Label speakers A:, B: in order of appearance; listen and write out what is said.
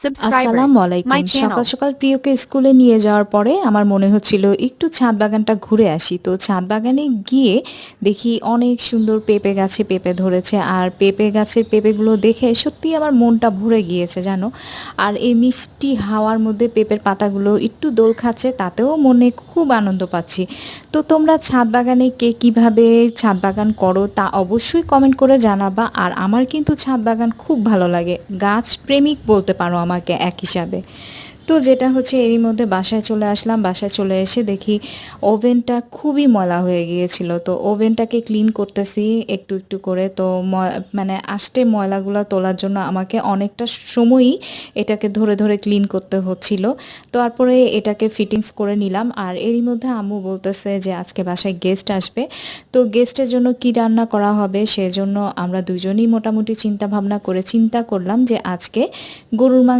A: subscribers,
B: আসসালামু
A: my
B: আলাইকুম।
A: channel.
B: সকাল সকাল প্রিয়কে স্কুলে নিয়ে যাওয়ার পরে আমার মনে হচ্ছিল একটু ছাদ বাগানটা ঘুরে আসি। তো ছাদ বাগানে গিয়ে দেখি অনেক সুন্দর পেঁপে গাছে পেঁপে ধরেছে। আর পেঁপে গাছের পেঁপেগুলো দেখে সত্যিই আমার মনটা ভরে গিয়েছে জানো। আর এই মিষ্টি হাওয়ার মধ্যে পেঁপের পাতাগুলো একটু দোল খাচ্ছে, তাতেও মনে খুব আনন্দ পাচ্ছি। তো তোমরা ছাদ বাগানে কে কিভাবে ছাদ বাগান করো তা অবশ্যই কমেন্ট করে জানাবা। আর আমার কিন্তু ছাদ বাগান খুব ভালো লাগে, গাছ প্রেমিক বলতে পারো আমাকে এক হিসাবে। তো যেটা হচ্ছে এরই মধ্যে বাসায় চলে আসলাম, বাসায় চলে এসে দেখি ওভেনটা খুবই ময়লা হয়ে গিয়েছিল। তো ওভেনটাকে ক্লিন করতেছি একটু একটু করে। তো মানে আস্তে ময়লাগুলো তোলার জন্য আমাকে অনেকটা সময়ই এটাকে ধরে ধরে ক্লিন করতে হচ্ছিল। তারপরে এটাকে ফিটিংস করে নিলাম। আর এরই মধ্যে আম্মু বলতেছে যে আজকে বাসায় গেস্ট আসবে, তো গেস্টের জন্য কি রান্না করা হবে সেজন্য আমরা দুজনেই মোটামুটি চিন্তা ভাবনা করে চিন্তা করলাম যে আজকে গরুর মাংস